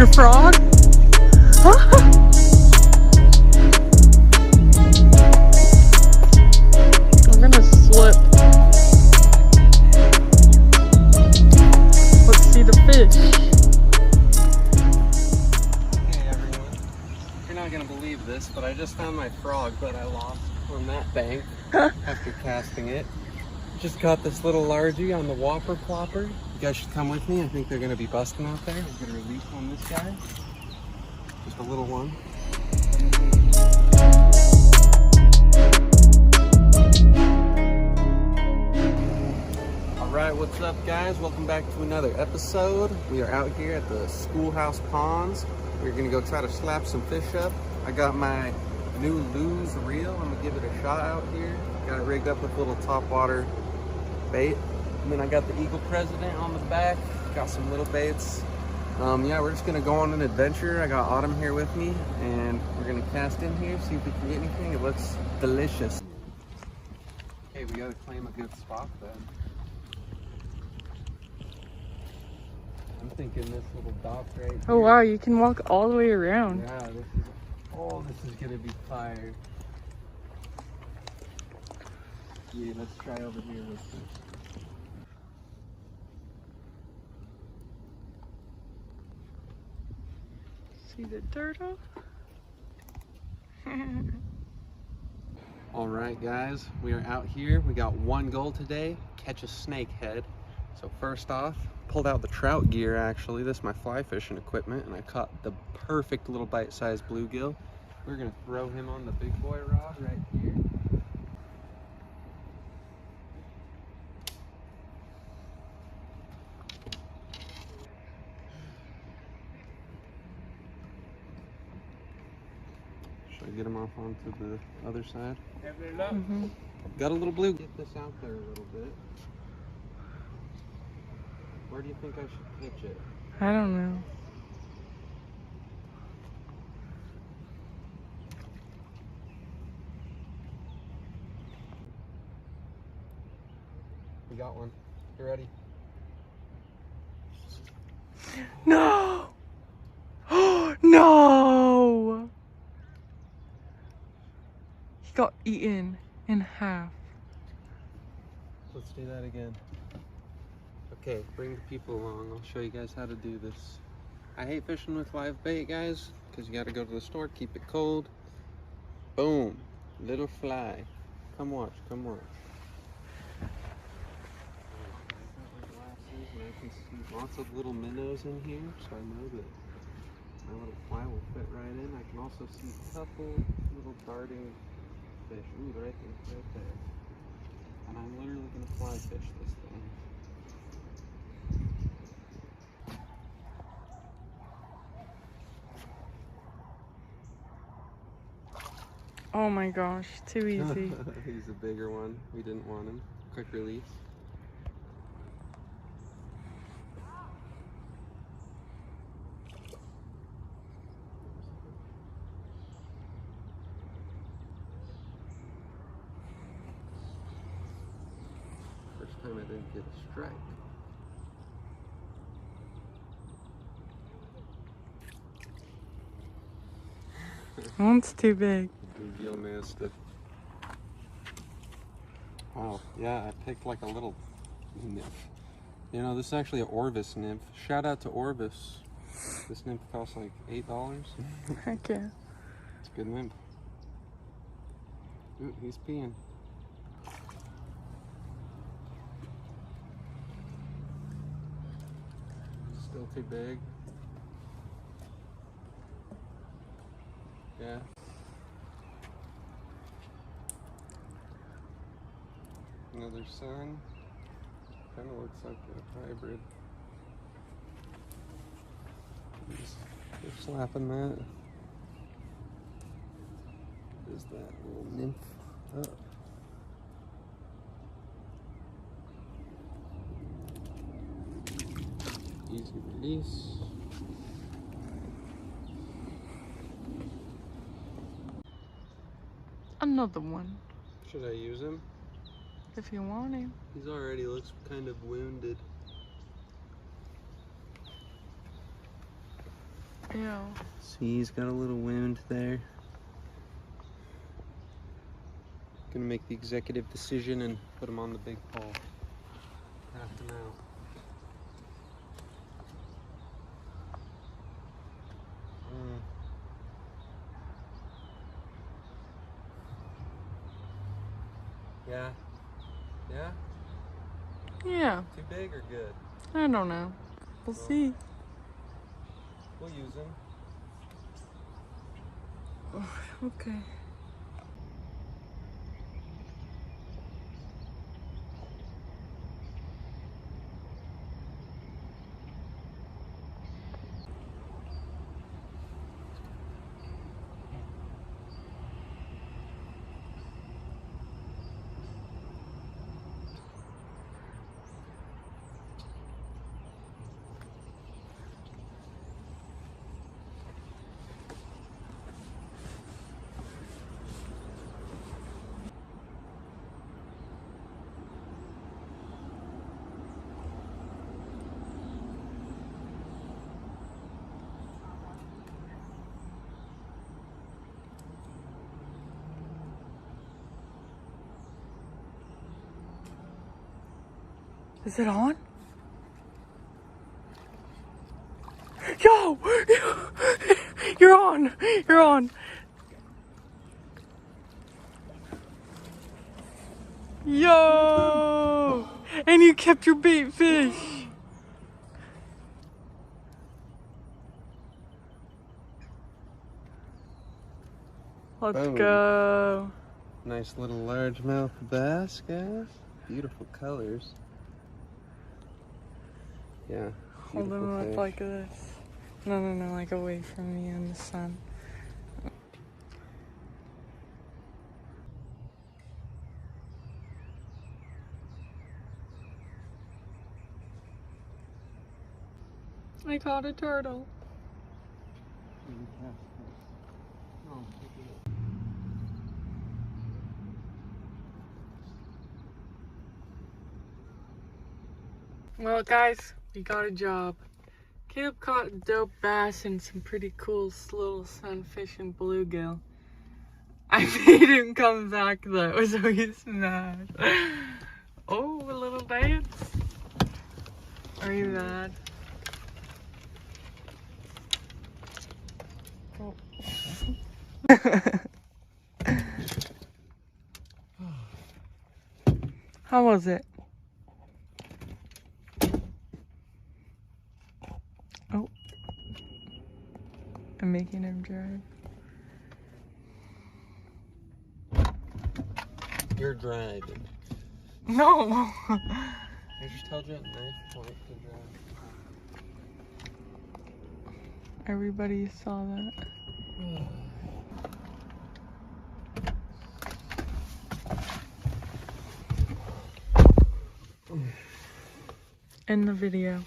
Your frog? I'm gonna slip. Let's see the fish. Hey everyone. You're not gonna believe this, but I just found my frog that I lost on that bank after casting it. Just caught this little largie on the whopper plopper. You guys should come with me. I think they're gonna be busting out there. I'm gonna release on this guy. Just a little one. Alright, what's up guys? Welcome back to another episode. We are out here at the Schoolhouse Ponds. We're gonna go try to slap some fish up. I got my new Lose reel. I'm gonna give it a shot out here. Got it rigged up with a little topwater bait. And then I got the Eagle President on the back. Got some little baits. Yeah, we're just gonna go on an adventure. I got Autumn here with me and we're gonna cast in here, see if we can get anything. It looks delicious. Hey, we gotta claim a good spot then. I'm thinking this little dock right here. Oh wow, you can walk all the way around. Yeah, this is gonna be fire. Yeah, let's try over here with this. See the turtle? All right, guys, we are out here. We got one goal today, catch a snakehead. So first off, pulled out the trout gear actually. This is my fly fishing equipment, and I caught the perfect little bite-sized bluegill. We're gonna throw him on the big boy rod right here. Should I get him off onto the other side? Mm-hmm. Got a little blue. Get this out there a little bit. Where do you think I should pitch it? I don't know. We got one. You ready? No! Oh no! He got eaten in half. Let's do that again. Okay, bring the people along. I'll show you guys how to do this. I hate fishing with live bait, guys, because you got to go to the store, keep it cold. Boom, little fly. Come watch, come watch. I can see lots of little minnows in here, so I know that my little fly will fit right in. I can also see a couple little darting fish. Ooh, right there. And I'm literally going to fly fish this thing. Oh my gosh, too easy. He's a bigger one. We didn't want him. Quick release. First time I didn't get a strike. One's too big. Bluegill missed it. Wow, yeah, I picked like a little nymph. You know, this is actually an Orvis nymph. Shout out to Orvis. This nymph costs like $8. Heck yeah. It's a good nymph. Ooh, he's peeing. Still too big. Yeah. Another sun. Kind of looks like a hybrid. Just slapping that. There's that little nymph up. Easy release. Another one. Should I use him? If you want him. He's already looks kind of wounded. Yeah. See, he's got a little wound there. Gonna make the executive decision and put him on the big pole. Craft him out. Yeah. Yeah? Yeah. Too big or good? I don't know. We'll see. We'll use him. Oh, okay. Is it on? Yo! You're on! You're on! Yo! And you kept your bait fish! Let's Boom. go! Nice little largemouth bass, guys. Beautiful colors. Yeah. Hold them up like this. No, like away from me in the sun. I caught a turtle. Well, guys, we got a job. Caleb caught a dope bass and some pretty cool little sunfish and bluegill. I made him come back though, so he's mad. Oh, a little dance. Are you mad? Oh. How was it? Oh. I'm making him drive. You're driving. No! I just told you at knife point to drive. Everybody saw that. In the video.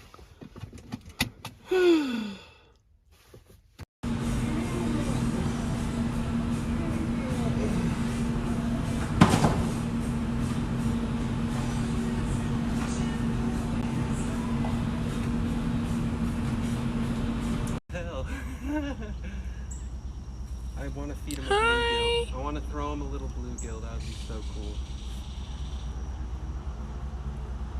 Hell. I want to feed him a bluegill. I want to throw him a little bluegill. That would be so cool.